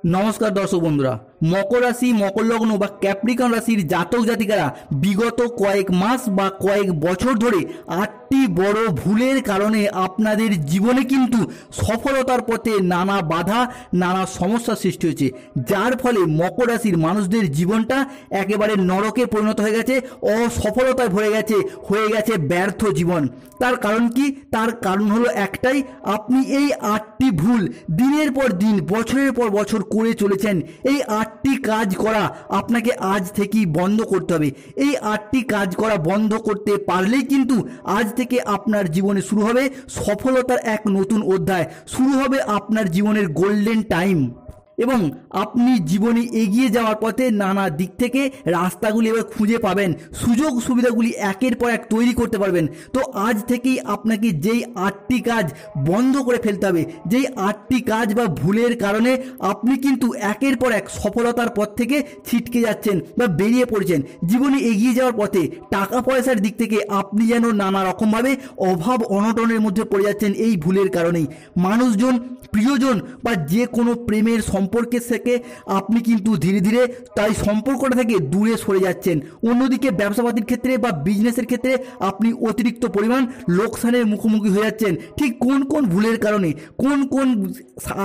নমস্কার দর্শক বন্ধুরা, মকর রাশি, মকর লগ্ন বা ক্যাপ্রিকন রাশির জাতক জাতিকারা বিগত কয়েক মাস বা কয়েক বছর ধরে 8টি বড় ভুলের কারণে আপনাদের জীবনে কিন্তু সফলতার পথে নানা বাধা, নানা সমস্যার সৃষ্টি হয়েছে, যার ফলে মকর রাশির মানুষদের জীবনটা একেবারে নরকে পরিণত হয়ে গেছে, অসফলতায় ভরে গেছে, হয়ে গেছে ব্যর্থ জীবন। তার কারণ কি? তার কারণ হলো একটাই, আপনি এই 8টি ভুল দিনের পর দিন, বছরের পর বছর করে চলেছেন। এই 8টি কাজ করা আপনাকে আজ থেকেই বন্ধ করতে হবে। এই 8টি কাজ করা বন্ধ করতে পারলেই কিন্তু আজ থেকে আপনার জীবনে শুরু হবে সফলতার এক নতুন অধ্যায়, শুরু হবে আপনার জীবনের গোল্ডেন টাইম এবং আপনি জীবনে এগিয়ে যাওয়ার পথে নানা দিক থেকে রাস্তাগুলি এবার খুঁজে পাবেন, সুযোগ সুবিধাগুলি একের পর এক তৈরি করতে পারবেন। তো আজ থেকেই আপনাকে যেই 8টি কাজ বন্ধ করে ফেলতে হবে, যেই 8টি কাজ বা ভুলের কারণে আপনি কিন্তু একের পর এক সফলতার পথ থেকে ছিটকে যাচ্ছেন বা বেরিয়ে পড়ছেন। জীবনে এগিয়ে যাওয়ার পথে টাকা পয়সার দিক থেকে আপনি যেন নানা রকমভাবে অভাব অনটনের মধ্যে পড়ে যাচ্ছেন এই ভুলের কারণেই। মানুষজন, প্রিয়জন বা যে কোনো প্রেমের সম্পর্কের থেকে আপনি কিন্তু ধীরে ধীরে তাই সম্পর্কটা থেকে দূরে সরে যাচ্ছেন। অন্যদিকে ব্যবসাপাতির ক্ষেত্রে বা বিজনেসের ক্ষেত্রে আপনি অতিরিক্ত পরিমাণ লোকসানের মুখোমুখি হয়ে যাচ্ছেন। ঠিক কোন কোন ভুলের কারণে, কোন কোন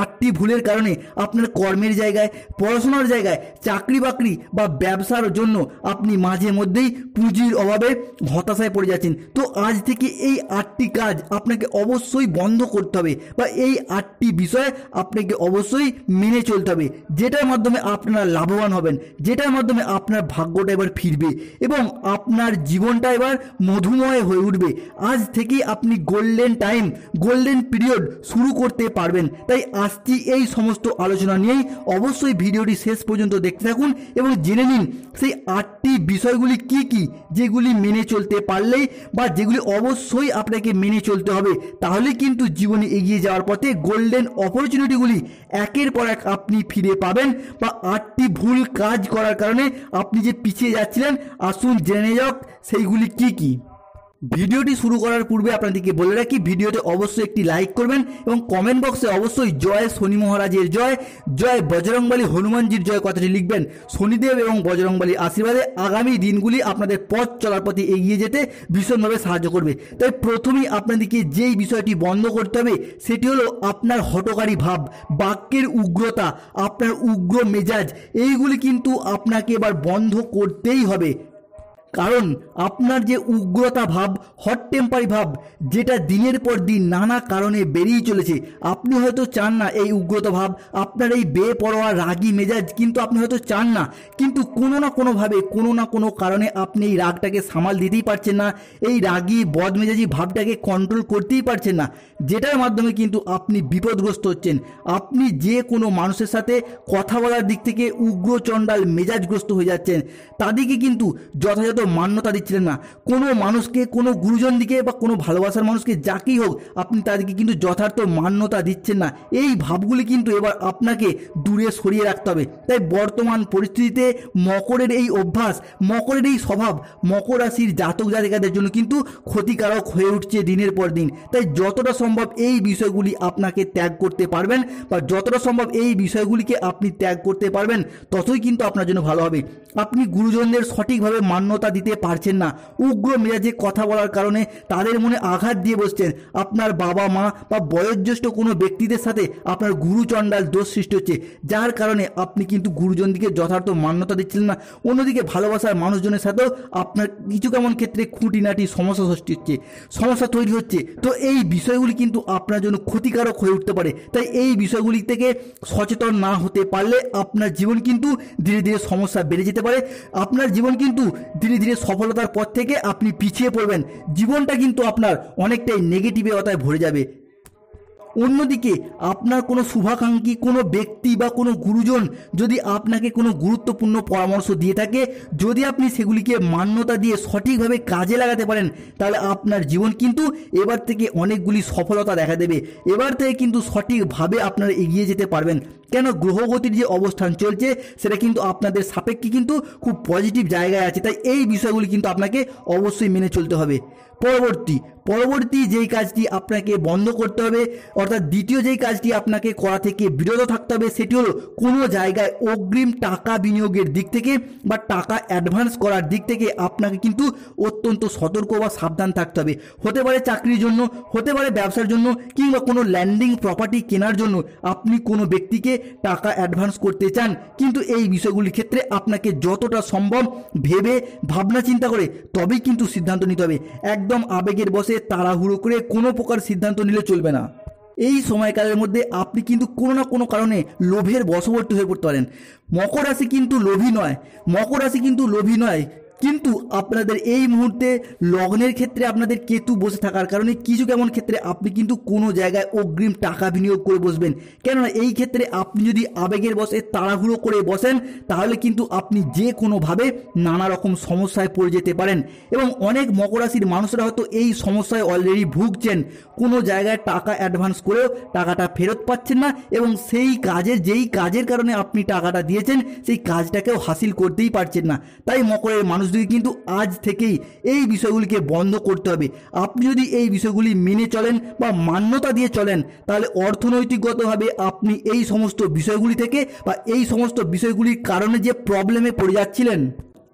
8টি ভুলের কারণে আপনার কর্মের জায়গায়, পড়াশোনার জায়গায়, চাকরি বাকরি বা ব্যবসার জন্য আপনি মাঝে মধ্যেই পুঁজির অভাবে হতাশায় পড়ে যাচ্ছেন। তো আজ থেকে এই 8টি কাজ আপনাকে অবশ্যই বন্ধ করতে হবে বা এই 8টি বিষয় আপনাকে অবশ্যই মেনে চলতে হবে, যেটার মাধ্যমে আপনারা লাভবান হবেন, যেটার মাধ্যমে আপনার ভাগ্যটা এবার ফিরবে এবং আপনার জীবনটা এবার মধুময় হয়ে উঠবে। আজ থেকেই আপনি গোল্ডেন টাইম, গোল্ডেন পিরিয়ড শুরু করতে পারবেন। তাই আজকে এই সমস্ত আলোচনা নিয়েই অবশ্যই ভিডিওটি শেষ পর্যন্ত দেখতে থাকুন এবং জেনে নিন সেই 8টি বিষয়গুলি কি কি, যেগুলি মেনে চলতে পারলেই বা যেগুলি অবশ্যই আপনাকে মেনে চলতে হবে, তাহলে কিন্তু জীবনে এগিয়ে যাওয়ার পথে গোল্ডেন অপরচুনিটিগুলি একের পর এক আপনি ফিরে পাবেন। বা 8টি ভুল কাজ করার কারণে আপনি যে পিছিয়ে যাচ্ছিলেন, আসুন জেনে যাক সেইগুলি কি কি। ভিডিওটি শুরু করার পূর্বে আপনাদেরকে বলে রাখি, ভিডিওতে অবশ্যই একটি লাইক করবেন এবং কমেন্ট বক্সে অবশ্যই জয় শনি মহারাজের জয়, জয় বজরংবলী হনুমানজির জয় কথাটি লিখবেন। শনিদেব এবং বজরংবলীর আশীর্বাদে আগামী দিনগুলি আপনাদের পথ চলার পথে এগিয়ে যেতে ভীষণভাবে সাহায্য করবে। তাই প্রথমেই আপনাদেরকে যেই বিষয়টি বন্ধ করতে হবে সেটি হলো আপনার হঠকারী ভাব, বাক্যের উগ্রতা, আপনার উগ্র মেজাজ, এইগুলি কিন্তু আপনাকে এবার বন্ধ করতেই হবে। কারণ আপনার যে উগ্রতা ভাব, হট টেম্পারি ভাব, যেটা দিনের পর দিন নানা কারণে বেরিয়ে চলেছে, আপনি হয়তো চান না এই উগ্রতা ভাব, আপনার এই বেপরোয়া রাগী মেজাজ কিন্তু আপনি হয়তো চান না, কিন্তু কোনো না কোনোভাবে, কোনো না কোনো কারণে আপনি এই রাগটাকে সামাল দিতেই পারছেন না, এই রাগী বদমেজাজি ভাবটাকে কন্ট্রোল করতেই পারছেন না, যেটার মাধ্যমে কিন্তু আপনি বিপদগ্রস্ত হচ্ছেন। আপনি যে কোনো মানুষের সাথে কথা বলার দিক থেকে উগ্র চণ্ডাল মেজাজগ্রস্ত হয়ে যাচ্ছেন, তাদেরকে কিন্তু যথাযথ মান্যতা দিচ্ছিলেন না। কোনো মানুষকে, কোনো গুরুজন দিকে বা কোনো ভালোবাসার মানুষকে, যাকেই হোক, আপনি তাদেরকে কিন্তু যথার্থ মান্যতা দিচ্ছেন না। এই ভাবগুলি কিন্তু এবার আপনাকে দূরে সরিয়ে রাখতে হবে। তাই বর্তমান পরিস্থিতিতে মকরের এই অভ্যাস, মকরের এই স্বভাব মকর রাশির জাতক জাতিকাদের জন্য কিন্তু ক্ষতিকারক হয়ে উঠছে দিনের পর দিন। তাই যতটা সম্ভব এই বিষয়গুলি আপনাকে ত্যাগ করতে পারবেন বা যতটা সম্ভব এই বিষয়গুলিকে আপনি ত্যাগ করতে পারবেন, ততই কিন্তু আপনার জন্য ভালো হবে। আপনি গুরুজনদের সঠিকভাবে মান্যতা দিতে পারছেন না, উগ্র মেজাজে কথা বলার কারণে তাদের মনে আঘাত দিয়ে বসছেন। আপনার বাবা মা বা বয়োজ্যেষ্ঠ কোনো ব্যক্তিদের সাথে আপনার গুরুচণ্ডাল দোষ সৃষ্টি হচ্ছে, যার কারণে আপনি কিন্তু গুরুজনদিকে যথার্থ মান্যতা দিচ্ছিলেন না। অন্যদিকে ভালোবাসার মানুষজনের সাথেও আপনার কিছু কেমন ক্ষেত্রে খুঁটিনাটি সমস্যা সৃষ্টি হচ্ছে, সমস্যা তৈরি হচ্ছে। তো এই বিষয়গুলি কিন্তু আপনার জন্য ক্ষতিকারক হয়ে উঠতে পারে। তাই এই বিষয়গুলি থেকে সচেতন না হতে পারলে আপনার জীবন কিন্তু ধীরে ধীরে সমস্যা বেড়ে যেতে পারে। আপনার জীবন কিন্তু ধীরে ধীরে সফলতার পথ থেকে আপনি পিছিয়ে পড়বেন। জীবনটা কিন্তু আপনার অনেকটাই নেগেটিভতায় ভরে যাবে। অন্যদিকে আপনার কোনো শুভাকাঙ্ক্ষী কোনো ব্যক্তি বা কোনো গুরুজন যদি আপনাকে কোনো গুরুত্বপূর্ণ পরামর্শ দিয়ে থাকে, যদি আপনি সেগুলিকে মান্যতা দিয়ে সঠিকভাবে কাজে লাগাতে পারেন, তাহলে আপনার জীবন কিন্তু এবার থেকে অনেকগুলি সফলতা দেখা দেবে। এবার থেকে কিন্তু সঠিকভাবে আপনারা এগিয়ে যেতে পারবেন। কেন গ্রহগতির যে অবস্থান চলছে সেটা কিন্তু আপনাদের সাপেক্ষে কিন্তু খুব পজিটিভ জায়গায় আছে, তাই এই বিষয়গুলি কিন্তু আপনাকে অবশ্যই মেনে চলতে হবে। পরবর্তী যেই কাজটি আপনাকে বন্ধ করতে হবে, অর্থাৎ দ্বিতীয় যেই কাজটি আপনাকে করা থেকে বিরত থাকতে হবে, সেটি হলো কোনো জায়গায় অগ্রিম টাকা বিনিয়োগের দিক থেকে বা টাকা অ্যাডভান্স করার দিক থেকে আপনাকে কিন্তু অত্যন্ত সতর্ক বা সাবধান থাকতে হবে। হতে পারে চাকরির জন্য, হতে পারে ব্যবসার জন্য, কিংবা কোনো ল্যান্ডিং প্রপার্টি কেনার জন্য আপনি কোনো ব্যক্তিকে টাকা অ্যাডভান্স করতে চান, কিন্তু এই বিষয়গুলির ক্ষেত্রে আপনাকে যতটা সম্ভব ভেবে ভাবনা চিন্তা করে তবেই কিন্তু সিদ্ধান্ত নিতে হবে। একদম আবেগের বশে তাড়াহুড়ো করে কোনো প্রকার সিদ্ধান্ত নিলে চলবে না। এই সময়কালের মধ্যে আপনি কিন্তু কোনো না কোনো কারণে লোভের বশবর্তী হয়ে পড়তে পারেন। মকর রাশি কিন্তু লোভী নয়, কিন্তু আপনাদের এই মুহূর্তে লগ্নের ক্ষেত্রে আপনাদের কেতু বসে থাকার কারণে কিছু কেমন ক্ষেত্রে আপনি কিন্তু কোনো জায়গায় অগ্রিম টাকা বিনিয়োগ করে বসবেন। কেননা এই ক্ষেত্রে আপনি যদি আবেগের বশে তাড়াহুড়ো করে বসেন তাহলে কিন্তু আপনি যে কোনোভাবে নানা রকম সমস্যায় পড়ে যেতে পারেন, এবং অনেক মকর রাশির মানুষরা হয়তো এই সমস্যায় অলরেডি ভুগছেন। কোনো জায়গায় টাকা অ্যাডভান্স করেও টাকাটা ফেরত পাচ্ছেন না, এবং যেই কাজের কারণে আপনি টাকাটা দিয়েছেন সেই কাজটাকেও হাসিল করতেই পারছেন না। তাই মকরের মানুষদেরকে কিন্তু আজ থেকেই এই বিষয়গুলিকে বন্ধ করতে হবে। আপনি যদি এই বিষয়গুলি মেনে চলেন বা মান্যতা দিয়ে চলেন তাহলে অর্থনৈতিকগতভাবে আপনি এই সমস্ত বিষয়গুলি থেকে বা এই সমস্ত বিষয়গুলির কারণে যে প্রবলেমে পড়ে যাচ্ছিলেন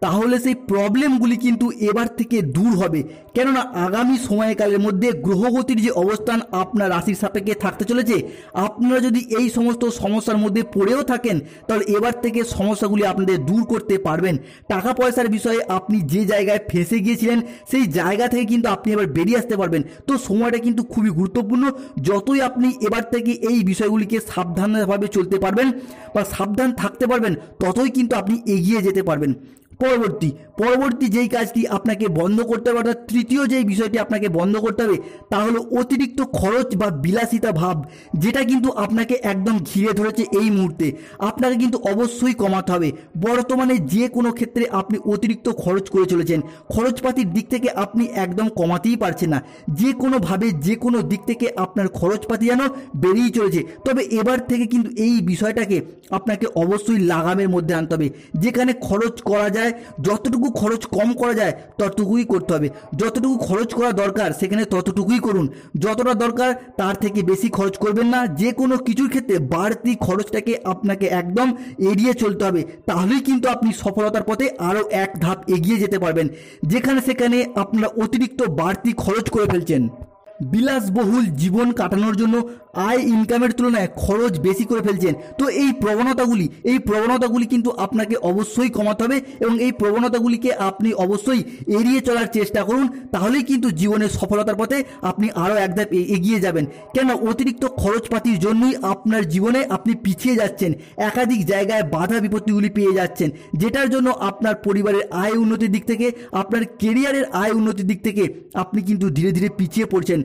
তাহলে সেই প্রবলেমগুলি কিন্তু এবার থেকে দূর হবে। কেননা আগামী সময়কালের মধ্যে গ্রহগতির যে অবস্থান আপনার রাশির সাপেক্ষে থাকতে চলেছে, আপনারা যদি এই সমস্ত সমস্যার মধ্যে পড়েও থাকেন তাহলে এবার থেকে সমস্যাগুলি আপনাদের দূর করতে পারবেন। টাকা পয়সার বিষয়ে আপনি যে জায়গায় ফেঁসে গিয়েছিলেন সেই জায়গা থেকে কিন্তু আপনি এবার বেরিয়ে আসতে পারবেন। তো সময়টা কিন্তু খুবই গুরুত্বপূর্ণ। যতই আপনি এবার থেকে এই বিষয়গুলিকে সাবধানভাবে চলতে পারবেন বা সাবধান থাকতে পারবেন ততই কিন্তু আপনি এগিয়ে যেতে পারবেন। পরবর্তী যেই কাজটি আপনাকে বন্ধ করতে হবে, অর্থাৎ তৃতীয় যেই বিষয়টি আপনাকে বন্ধ করতে হবে তা হলো অতিরিক্ত খরচ বা বিলাসিতা ভাব, যেটা কিন্তু আপনাকে একদম ঘিরে ধরেছে এই মুহূর্তে। আপনাকে কিন্তু অবশ্যই কমাতে হবে। বর্তমানে যে কোনো ক্ষেত্রে আপনি অতিরিক্ত খরচ করে চলেছেন, খরচপাতির দিক থেকে আপনি একদম কমাতেই পারছেন না। যে কোনোভাবে যে কোনো দিক থেকে আপনার খরচপাতি যেন বেরিয়ে চলেছে। তবে এবার থেকে কিন্তু এই বিষয়টাকে আপনাকে অবশ্যই লাগামের মধ্যে আনতে হবে। যেখানে খরচ করা যায়, যতটুকু খরচ কম করা যায় ততটুকুই করতে হবে। যতটুকু খরচ করা দরকার সেখানে ততটুকুই করুন, যতটা দরকার তার থেকে বেশি খরচ করবেন না। যে কোনো কিছুর ক্ষেত্রে বাড়তি খরচটাকে আপনাকে একদম এড়িয়ে চলতে হবে, তাহলেই কিন্তু আপনি সফলতার পথে আরও এক ধাপ এগিয়ে যেতে পারবেন। যেখানে সেখানে আপনারা অতিরিক্ত বাড়তি খরচ করে ফেলছেন। বিলাসবহুল জীবন কাটানোর জন্য আয় ইনকামের তুলনায় খরচ বেশি করে ফেলছেন। তো এই প্রবণতাগুলি কিন্তু আপনাকে অবশ্যই কমাতে হবে, এবং এই প্রবণতাগুলিকে আপনি অবশ্যই এড়িয়ে চলার চেষ্টা করুন। তাহলেই কিন্তু জীবনের সফলতার পথে আপনি আরও এক ধাপ এগিয়ে যাবেন। কেন অতিরিক্ত খরচপাতির জন্যই আপনার জীবনে আপনি পিছিয়ে যাচ্ছেন, একাধিক জায়গায় বাধা বিপত্তিগুলি পেয়ে যাচ্ছেন, যেটার জন্য আপনার পরিবারের আয় উন্নতির দিক থেকে, আপনার কেরিয়ারের আয় উন্নতির দিক থেকে আপনি কিন্তু ধীরে ধীরে পিছিয়ে পড়ছেন।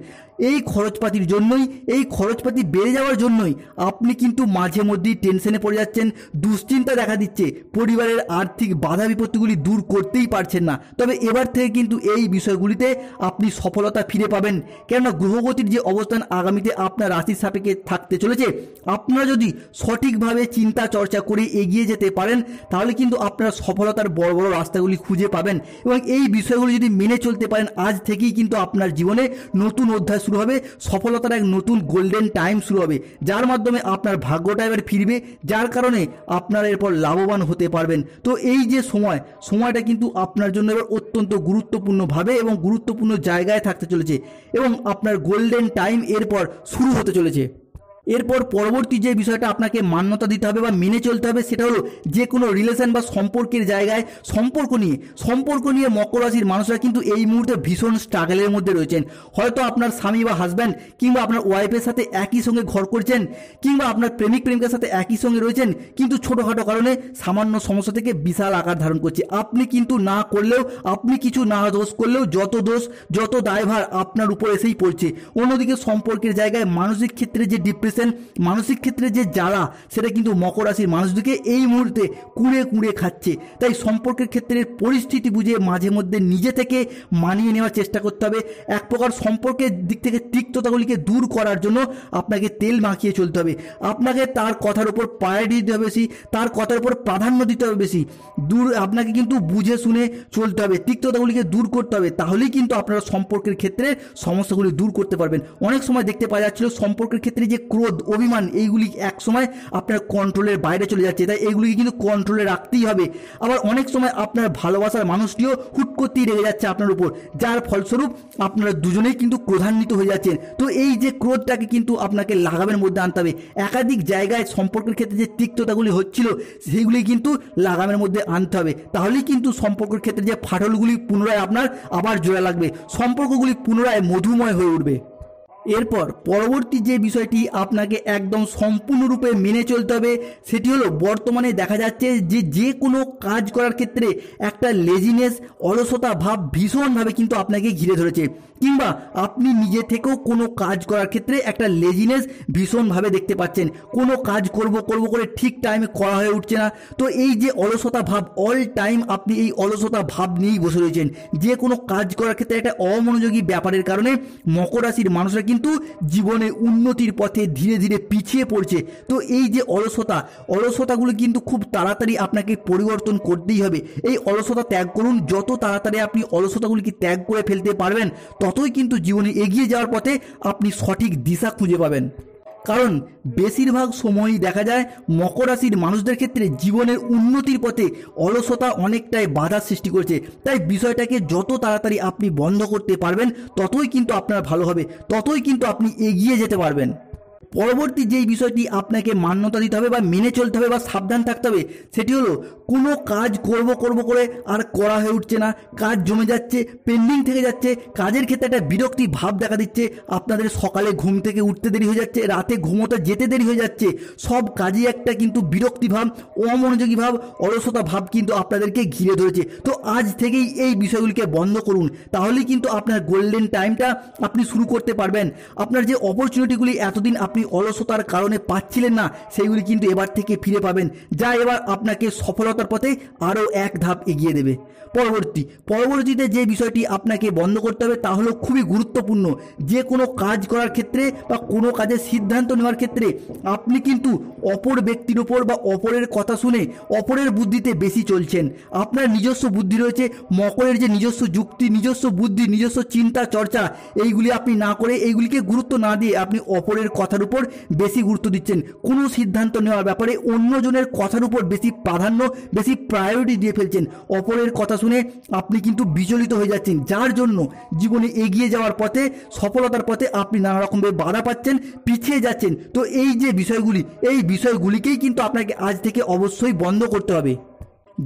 এই খরচপাতি বেড়ে যাওয়ার জন্যই আপনি কিন্তু মাঝে মধ্যেই টেনশনে পড়ে যাচ্ছেন, দুশ্চিন্তা দেখা দিচ্ছে, পরিবারের আর্থিক বাধা বিপত্তিগুলি দূর করতেই পারছেন না। তবে এবার থেকে কিন্তু এই বিষয়গুলিতে আপনি সফলতা ফিরে পাবেন। কেননা গ্রহগতির যে অবস্থান আগামীতে আপনার রাশির সাপেক্ষে থাকতে চলেছে, আপনারা যদি সঠিকভাবে চিন্তা চর্চা করে এগিয়ে যেতে পারেন তাহলে কিন্তু আপনারা সফলতার বড় বড় রাস্তাগুলি খুঁজে পাবেন, এবং এই বিষয়গুলি যদি মেনে চলতে পারেন আজ থেকেই কিন্তু আপনার জীবনে নতুন অধ্যায় শুরু হবে, সফলতার এক নতুন গোল্ডেন টাইম শুরু হবে, যার মাধ্যমে আপনার ভাগ্যটা এবার ফিরবে, যার কারণে আপনারা এরপর লাভবান হতে পারবেন। তো এই যে সময়টা কিন্তু আপনার জন্য এবার অত্যন্ত গুরুত্বপূর্ণভাবে এবং গুরুত্বপূর্ণ জায়গায় থাকতে চলেছে, এবং আপনার গোল্ডেন টাইম এরপর শুরু হতে চলেছে। এরপর পরবর্তী যে বিষয়টা আপনাকে মান্যতা দিতে হবে বা মেনে চলতে হবে সেটা হলো যে কোনো রিলেশন বা সম্পর্কের জায়গায় সম্পর্ক নিয়ে মকর রাশির মানুষরা কিন্তু এই মুহূর্তে ভীষণ স্ট্রাগলের মধ্যে রয়েছেন। হয়তো আপনার স্বামী বা হাজব্যান্ড কিংবা আপনার ওয়াইফের সাথে একই সঙ্গে ঘর করছেন, কিংবা আপনার প্রেমিকের সাথে একই সঙ্গে রয়েছেন, কিন্তু ছোটোখাটো কারণে সামান্য সমস্যা থেকে বিশাল আকার ধারণ করছে। আপনি কিন্তু না করলেও, আপনি কিছু না দোষ করলেও যত দায়ভার আপনার উপর এসেই পড়ছে। অন্যদিকে সম্পর্কের জায়গায় মানসিক ক্ষেত্রে যে ডিপ্রেশন টেনশন, মানসিক ক্ষেত্রে যে জ্বালা, সেটা কিন্তু মকর রাশির মানুষদেরকে এই মুহূর্তে কুড়ে কুড়ে খাচ্ছে। তাই সম্পর্কের ক্ষেত্রে পরিস্থিতি বুঝে মাঝে মধ্যে নিজে থেকে মানিয়ে নেওয়ার চেষ্টা করতে হবে। এক প্রকার সম্পর্কের দিক থেকে তিক্ততাগুলিকে দূর করার জন্য আপনাকে তেল মাখিয়ে চলতে হবে। আপনাকে তার কথার উপর প্রায়োরিটি দিতে হবে বেশি, তার কথার উপর প্রাধান্য দিতে হবে বেশি। আপনাকে কিন্তু বুঝে শুনে চলতে হবে, তিক্ততাগুলিকে দূর করতে হবে। তাহলেই কিন্তু আপনারা সম্পর্কের ক্ষেত্রে সমস্যাগুলি দূর করতে পারবেন। অনেক সময় দেখতে পাওয়া যাচ্ছিল সম্পর্কের ক্ষেত্রে যে ক্রোধ, অভিমান, এইগুলি এক সময় আপনার কন্ট্রোলের বাইরে চলে যাচ্ছে। তাই এগুলিকে কিন্তু কন্ট্রোলে রাখতেই হবে। আবার অনেক সময় আপনার ভালোবাসার মানুষটিও হুট করতেই রেগে যাচ্ছে আপনার উপর, যার ফলস্বরূপ আপনারা দুজনেই কিন্তু ক্রোধান্বিত হয়ে যাচ্ছেন। তো এই যে ক্রোধটাকে কিন্তু আপনাকে লাগামের মধ্যে আনতে হবে। একাধিক জায়গায় সম্পর্কের ক্ষেত্রে যে তিক্ততাগুলি হচ্ছিল সেইগুলি কিন্তু লাগামের মধ্যে আনতে হবে। তাহলেই কিন্তু সম্পর্কের ক্ষেত্রে যে ফাটলগুলি পুনরায় আপনার আবার জোড়া লাগবে, সম্পর্কগুলি পুনরায় মধুময় হয়ে উঠবে। এরপর পরবর্তী যে বিষয়টি আপনাকে একদম সম্পূর্ণরূপে মেনে চলতে হবে সেটি হলো, বর্তমানে দেখা যাচ্ছে যে কোনো কাজ করার ক্ষেত্রে একটা লেজিনেস, অলসতা ভাব ভীষণভাবে কিন্তু আপনাকে ঘিরে ধরেছে, কিংবা আপনি নিজে থেকেও কোনো কাজ করার ক্ষেত্রে একটা লেজিনেস ভীষণভাবে দেখতে পাচ্ছেন। কোনো কাজ করব করে ঠিক টাইমে করা হয়ে উঠছে না। তো এই যে অলসতা ভাব, অল টাইম আপনি এই অলসতা ভাব নিয়েই বসে রয়েছেন। যে কোনো কাজ করার ক্ষেত্রে একটা অমনোযোগী ব্যাপারের কারণে মকর রাশির মানুষরা কিন্তু জীবনে উন্নতির পথে ধীরে ধীরে পিছিয়ে পড়ছে। তো এই যে অলসতাগুলো কিন্তু খুব তাড়াতাড়ি আপনাকে পরিবর্তন করতেই হবে। এই অলসতা ত্যাগ করুন। যত তাড়াতাড়ি আপনি অলসতাগুলিকে ত্যাগ করে ফেলতে পারবেন, ততই কিন্তু জীবনে এগিয়ে যাওয়ার পথে আপনি সঠিক দিশা খুঁজে পাবেন। কারণ বেশিরভাগ সময়ই দেখা যায় মকর রাশির মানুষদের ক্ষেত্রে জীবনের উন্নতির পথে অলসতা অনেকটাই বাধার সৃষ্টি করছে। তাই বিষয়টাকে যত তাড়াতাড়ি আপনি বন্ধ করতে পারবেন, ততই কিন্তু আপনার ভালো হবে, ততই কিন্তু আপনি এগিয়ে যেতে পারবেন। পরবর্তী যেই বিষয়টি আপনাকে মান্যতা দিতে হবে বা মেনে চলতে হবে বা সাবধান থাকতে হবে, সেটি হলো কোনো কাজ করব করে আর করা হয়ে উঠছে না, কাজ জমে যাচ্ছে, পেন্ডিং থেকে যাচ্ছে, কাজের ক্ষেত্রে একটা বিরক্তি ভাব দেখা দিচ্ছে, আপনাদের সকালে ঘুম থেকে উঠতে দেরি হয়ে যাচ্ছে, রাতে ঘুমোতে যেতে দেরি হয়ে যাচ্ছে, সব কাজে একটা কিন্তু বিরক্তি ভাব, অমনোযোগী ভাব, অলসতা ভাব কিন্তু আপনাদেরকে ঘিরে ধরেছে। তো আজ থেকেই এই বিষয়গুলিকে বন্ধ করুন, তাহলেই কিন্তু আপনার গোল্ডেন টাইমটা আপনি শুরু করতে পারবেন। আপনার যে অপরচুনিটিগুলি এতদিন আপনি অলসতার কারণে পাচ্ছিলেন না, সেইগুলি কিন্তু এবার থেকে ফিরে পাবেন, যা এবার আপনাকে সফলতার পথে আরও এক ধাপ এগিয়ে দেবে। পরবর্তীতে যে বিষয়টি আপনাকে বন্ধ করতে হবে তা হলো খুবই গুরুত্বপূর্ণ। যে কোনো কাজ করার ক্ষেত্রে বা কোনো কাজের সিদ্ধান্ত নেওয়ার ক্ষেত্রে আপনি কিন্তু অপর ব্যক্তির ওপর বা অপরের কথা শুনে অপরের বুদ্ধিতে বেশি চলছেন। আপনার নিজস্ব বুদ্ধি রয়েছে। মকরের যে নিজস্ব যুক্তি, নিজস্ব বুদ্ধি, নিজস্ব চিন্তা চর্চা, এইগুলি আপনি না করে, এইগুলিকে গুরুত্ব না দিয়ে আপনি অপরের কথার উপর বেশি গুরুত্ব দিচ্ছেন। কোনো সিদ্ধান্ত নেওয়ার ব্যাপারে অন্যজনের কথার উপর বেশি প্রাধান্য, বেশি প্রায়োরিটি দিয়ে ফেলছেন। অপরের কথা শুনে আপনি কিন্তু বিচলিত হয়ে যাচ্ছেন, যার জন্য জীবনে এগিয়ে যাওয়ার পথে, সফলতার পথে আপনি নানা রকমের বাধা পাচ্ছেন, পিছিয়ে যাচ্ছেন। তো এই যে বিষয়গুলি, এই বিষয়গুলিকেই কিন্তু আপনাকে আজ থেকে অবশ্যই বন্ধ করতে হবে।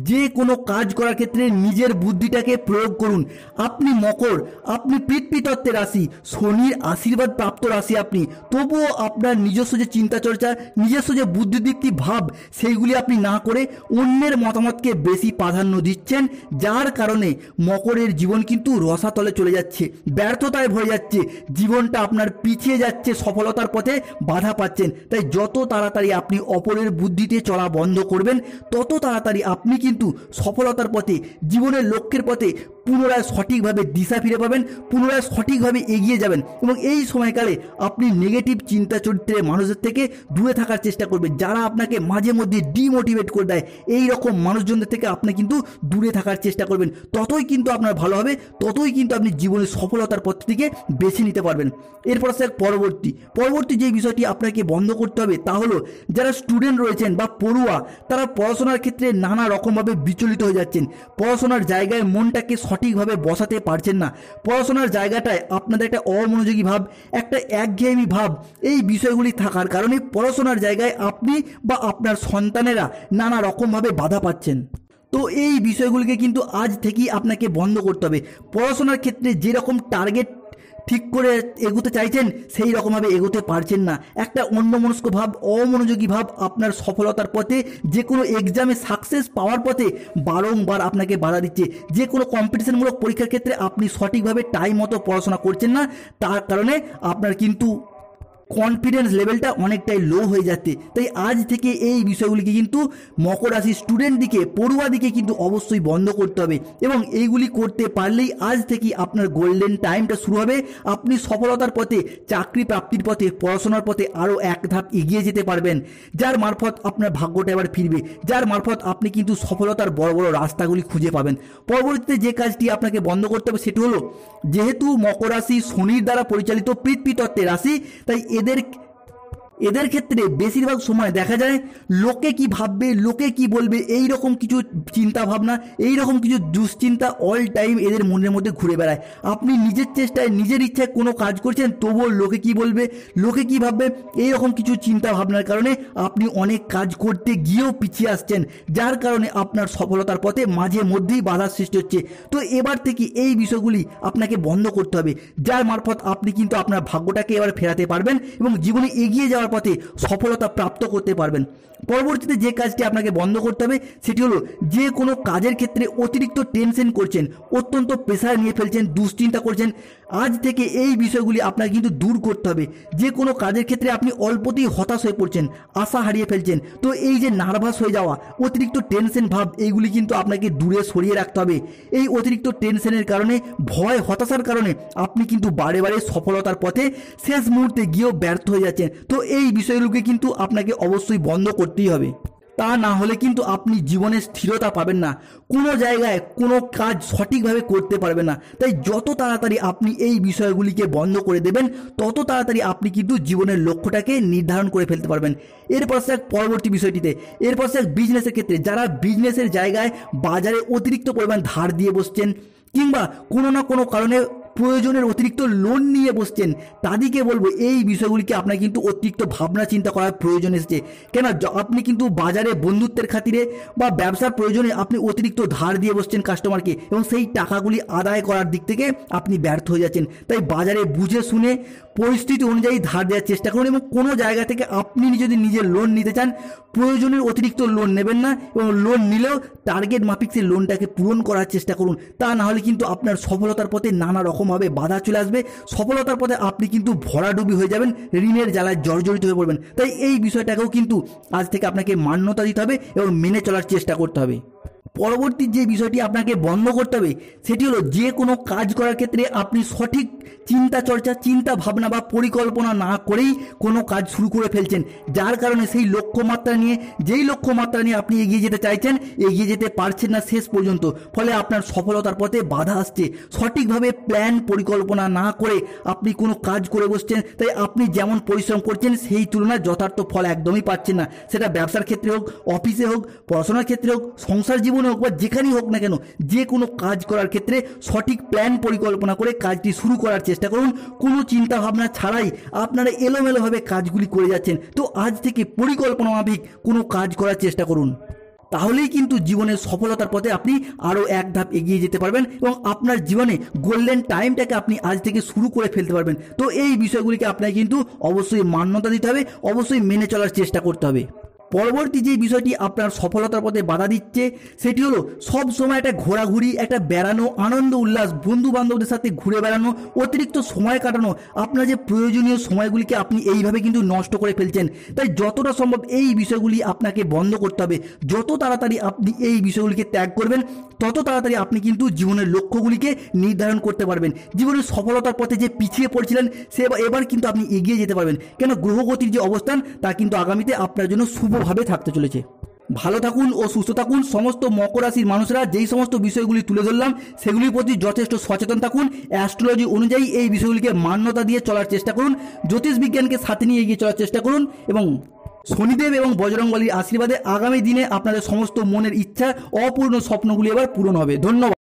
যে কোনো কাজ করার ক্ষেত্রে নিজের বুদ্ধিটাকে প্রয়োগ করুন। আপনি মকর, আপনি পৃথ্বী তত্ত্বের রাশি, শনির আশীর্বাদ প্রাপ্ত রাশি আপনি, তবুও আপনার নিজস্ব যে চিন্তা চর্চা, নিজস্ব যে বুদ্ধিদীপ্তি ভাব, সেইগুলি আপনি না করে অন্যের মতামতকে বেশি প্রাধান্য দিচ্ছেন, যার কারণে মকরের জীবন কিন্তু রসাতলে চলে যাচ্ছে, ব্যর্থতায় ভরে যাচ্ছে, জীবনটা আপনার পিছিয়ে যাচ্ছে, সফলতার পথে বাধা পাচ্ছেন। তাই যত তাড়াতাড়ি আপনি অপরের বুদ্ধিতে চলা বন্ধ করবেন, তত তাড়াতাড়ি আপনি কিন্তু সফলতার পথে, জীবনের লক্ষ্যের পথে পুনরায় সঠিকভাবে দিশা ফিরে পাবেন, পুনরায় সঠিকভাবে এগিয়ে যাবেন। এবং এই সময়কালে আপনি নেগেটিভ চিন্তা চরিত্রের মানুষদের থেকে দূরে থাকার চেষ্টা করবেন, যারা আপনাকে মাঝে মধ্যে ডিমোটিভেট করে দেয়। এই রকম মানুষজনদের থেকে আপনি কিন্তু দূরে থাকার চেষ্টা করবেন। ততই কিন্তু আপনার ভালো হবে, ততই কিন্তু আপনি জীবনের সফলতার পথ থেকে বেছে নিতে পারবেন। এরপর আসে পরবর্তী যে বিষয়টি আপনাকে বন্ধ করতে হবে তা হলো, যারা স্টুডেন্ট রয়েছেন বা পড়ুয়া, তারা পড়াশোনার ক্ষেত্রে নানা রকমভাবে বিচলিত হয়ে যাচ্ছেন। পড়াশোনার জায়গায় মনটাকে সঠিকভাবে বসাতে পারছেন না। পড়াশোনার জায়গাটায় আপনাদের একটা অমনোযোগী ভাব, একটা একঘেয়েমি ভাব, এই বিষয়গুলি থাকার কারণে পড়াশোনার জায়গায় আপনি বা আপনার সন্তানেরা নানা রকমভাবে বাধা পাচ্ছেন। তো এই বিষয়গুলিকে কিন্তু আজ থেকেই আপনাকে বন্ধ করতে হবে। পড়াশোনার ক্ষেত্রে যেরকম টার্গেট ঠিক করে এগোতে চাইছেন, সেই রকমভাবে এগোতে পারছেন না। একটা অন্যমনস্ক ভাব, অমনোযোগী ভাব আপনার সফলতার পথে, যে কোনো এক্সামে সাকসেস পাওয়ার পথে বারংবার আপনাকে বাধা দিচ্ছে। যে কোনো কম্পিটিশনমূলক পরীক্ষার ক্ষেত্রে আপনি সঠিকভাবে টাইম মতো পড়াশোনা করছেন না, তার কারণে আপনার কিন্তু কনফিডেন্স লেভেলটা অনেকটাই লো হয়ে যাচ্ছে। তাই আজ থেকে এই বিষয়গুলিকে কিন্তু মকর রাশির স্টুডেন্টদিকে, পড়ুয়াদিকে কিন্তু অবশ্যই বন্ধ করতে হবে, এবং এইগুলি করতে পারলেই আজ থেকেই আপনার গোল্ডেন টাইমটা শুরু হবে। আপনি সফলতার পথে, চাকরি প্রাপ্তির পথে, পড়াশোনার পথে আরও এক ধাপ এগিয়ে যেতে পারবেন, যার মারফত আপনার ভাগ্যটা এবার ফিরবে, যার মারফত আপনি কিন্তু সফলতার বড় বড় রাস্তাগুলি খুঁজে পাবেন। পরবর্তীতে যে কাজটি আপনাকে বন্ধ করতে হবে সেটি হলো, যেহেতু মকর রাশি শনির দ্বারা পরিচালিত পৃথ্বী তত্ত্বের রাশি, তাই এদের ক্ষেত্রে বেশিরভাগ সময় দেখা যায় লোকে কি ভাববে, লোকে কি বলবে, এই রকম কিছু চিন্তা ভাবনা, এই রকম কিছু দুশ্চিন্তা অল টাইম এদের মনের মধ্যে ঘুরে বেড়ায়। আপনি নিজের চেষ্টায়, নিজের ইচ্ছায় কোনো কাজ করছেন, তবুও লোকে কি বলবে, লোকে কি ভাববে, এই রকম কিছু চিন্তা ভাবনার কারণে আপনি অনেক কাজ করতে গিয়েও পিছিয়ে আসছেন, যার কারণে আপনার সফলতার পথে মাঝে মধ্যেই বাধার সৃষ্টি হচ্ছে। তো এবার থেকে এই বিষয়গুলি আপনাকে বন্ধ করতে হবে, যার মারফত আপনি কিন্তু আপনার ভাগ্যটাকে এবার ফেরাতে পারবেন এবং জীবনে এগিয়ে যাওয়ার পথে সফলতা প্রাপ্ত করতে পারবেন। পরবর্তীতে যে কাজটি আপনাকে বন্ধ করতে হবে সেটি হলো, যে কোনো কাজের ক্ষেত্রে অতিরিক্ত টেনশন করছেন, অত্যন্ত প্রেসার নিয়ে ফেলছেন, দুশ্চিন্তা করছেন, আজ থেকে এই বিষয়গুলি আপনাকে কিন্তু দূর করতে হবে। যে কোনো কাজের ক্ষেত্রে আপনি অল্পতেই হতাশ হয়ে পড়ছেন, আশা হারিয়ে ফেলছেন, তো এই যে নার্ভাস হয়ে যাওয়া, অতিরিক্ত টেনশন ভাব, এইগুলি কিন্তু আপনাকে দূরে সরিয়ে রাখতে হবে। এই অতিরিক্ত টেনশনের কারণে, ভয় হতাশার কারণে আপনি কিন্তু বারে বারে সফলতার পথে শেষ মুহূর্তে গিয়েও ব্যর্থ হয়ে যাচ্ছেন। তো এই বিষয়গুলোকে কিন্তু আপনাকে অবশ্যই বন্ধ করতেই হবে, তা না হলে কিন্তু আপনি জীবনে স্থিরতা পাবেন না, কোনো জায়গায় কোনো কাজ সঠিকভাবে করতে পারবেন না। তাই যত তাড়াতাড়ি আপনি এই বিষয়গুলিকে বন্ধ করে দেবেন, তত তাড়াতাড়ি আপনি কিন্তু জীবনের লক্ষ্যটাকে নির্ধারণ করে ফেলতে পারবেন। এরপর সে পরবর্তী বিষয়টিতে, এরপর সে বিজনেসের ক্ষেত্রে, যারা বিজনেসের জায়গায় বাজারে অতিরিক্ত পরিমাণ ধার দিয়ে বসছেন, কিংবা কোনো না কোনো কারণে প্রয়োজনের অতিরিক্ত লোন নিয়ে বসছেন, তাদেরকে বলবো এই বিষয়গুলিকে আপনার কিন্তু অতিরিক্ত ভাবনা চিন্তা করার প্রয়োজন এসেছে। কেন আপনি কিন্তু বাজারে বন্ধুত্বের খাতিরে বা ব্যবসার প্রয়োজনে আপনি অতিরিক্ত ধার দিয়ে বসছেন কাস্টমারকে, এবং সেই টাকাগুলি আদায় করার দিক থেকে আপনি ব্যর্থ হয়ে যাচ্ছেন। তাই বাজারে বুঝে শুনে পরিস্থিতি অনুযায়ী ধার দেওয়ার চেষ্টা করুন, এবং কোনো জায়গা থেকে আপনি যদি নিজের লোন নিতে চান, প্রয়োজনের অতিরিক্ত লোন নেবেন না, এবং লোন নিলেও টার্গেট মাফিক সেই লোনটাকে পূরণ করার চেষ্টা করুন। তা না হলে কিন্তু আপনার সফলতার পথে নানা রকমভাবে বাধা চলে আসবে, সফলতার পথে আপনি কিন্তু ভরাডুবি হয়ে যাবেন, ঋণের জ্বালায় জর্জরিত হয়ে পড়বেন। তাই এই বিষয়টাকেও কিন্তু আজ থেকে আপনাকে মান্যতা দিতে হবে এবং মেনে চলার চেষ্টা করতে হবে। পরবর্তী যে বিষয়টি আপনাকে বন্ধ করতে হবে সেটি হলো, যে কোনো কাজ করার ক্ষেত্রে আপনি সঠিক চিন্তা চর্চা, চিন্তা ভাবনা বা পরিকল্পনা না করেই কোনো কাজ শুরু করে ফেলছেন, যার কারণে সেই লক্ষ্যমাত্রা নিয়ে, যেই লক্ষ্যমাত্রা নিয়ে আপনি এগিয়ে যেতে চাইছেন, এগিয়ে যেতে পারছেন না শেষ পর্যন্ত। ফলে আপনার সফলতার পথে বাধা আসছে। সঠিকভাবে প্ল্যান পরিকল্পনা না করে আপনি কোনো কাজ করে বসছেন, তাই আপনি যেমন পরিশ্রম করছেন সেই তুলনায় যথার্থ ফল একদমই পাচ্ছেন না। সেটা ব্যবসার ক্ষেত্রে হোক, অফিসে হোক, পড়াশোনার ক্ষেত্রে হোক, সংসার জীবনে হোক, বা যেখানেই হোক না কেন, যে কোনো কাজ করার ক্ষেত্রে সঠিক প্ল্যান পরিকল্পনা করে কাজটি শুরু করার চেষ্টা করুন। কোনো চিন্তা ভাবনা ছাড়াই আপনারা এলোমেলোভাবে কাজগুলি করে যাচ্ছেন। তো আজ থেকে পরিকল্পনা মাফিক কোনো কাজ করার চেষ্টা করুন, তাহলেই কিন্তু জীবনের সফলতার পথে আপনি আরও এক ধাপ এগিয়ে যেতে পারবেন, এবং আপনার জীবনে গোল্ডেন টাইমটাকে আপনি আজ থেকে শুরু করে ফেলতে পারবেন। তো এই বিষয়গুলিকে আপনাকে কিন্তু অবশ্যই মান্যতা দিতে হবে, অবশ্যই মেনে চলার চেষ্টা করতে হবে। পরবর্তী যে বিষয়টি আপনার সফলতার পথে বাধা দিচ্ছে সেটি হলো, সব সময় একটা ঘোরাঘুরি, একটা বেড়ানো, আনন্দ উল্লাস, বন্ধু বান্ধবদের সাথে ঘুরে বেড়ানো, অতিরিক্ত সময় কাটানো, আপনার যে প্রয়োজনীয় সময়গুলিকে আপনি এইভাবে কিন্তু নষ্ট করে ফেলছেন। তাই যতটা সম্ভব এই বিষয়গুলি আপনাকে বন্ধ করতে হবে। যত তাড়াতাড়ি আপনি এই বিষয়গুলিকে ত্যাগ করবেন, তত তাড়াতাড়ি আপনি কিন্তু জীবনের লক্ষ্যগুলিকে নির্ধারণ করতে পারবেন। জীবনের সফলতার পথে যে পিছিয়ে পড়ছিলেন, সে এবার কিন্তু আপনি এগিয়ে যেতে পারবেন। কেন গ্রহগতির যে অবস্থান, তা কিন্তু আগামীতে আপনার জন্য শুভভাবে থাকতে চলেছে। ভালো থাকুন ও সুস্থ থাকুন। সমস্ত মকর রাশির মানুষরা যেই সমস্ত বিষয়গুলি তুলে ধরলাম সেগুলির প্রতি যথেষ্ট সচেতন থাকুন। অ্যাস্ট্রোলজি অনুযায়ী এই বিষয়গুলিকে মান্যতা দিয়ে চলার চেষ্টা করুন। জ্যোতিষ বিজ্ঞানকে সাথে নিয়ে এগিয়ে চলার চেষ্টা করুন, এবং শনিদেব এবং বজরংবলীর আশীর্বাদে আগামী দিনে আপনাদের সমস্ত মনের ইচ্ছা, অপূর্ণ স্বপ্নগুলি এবার পূরণ হবে। ধন্যবাদ।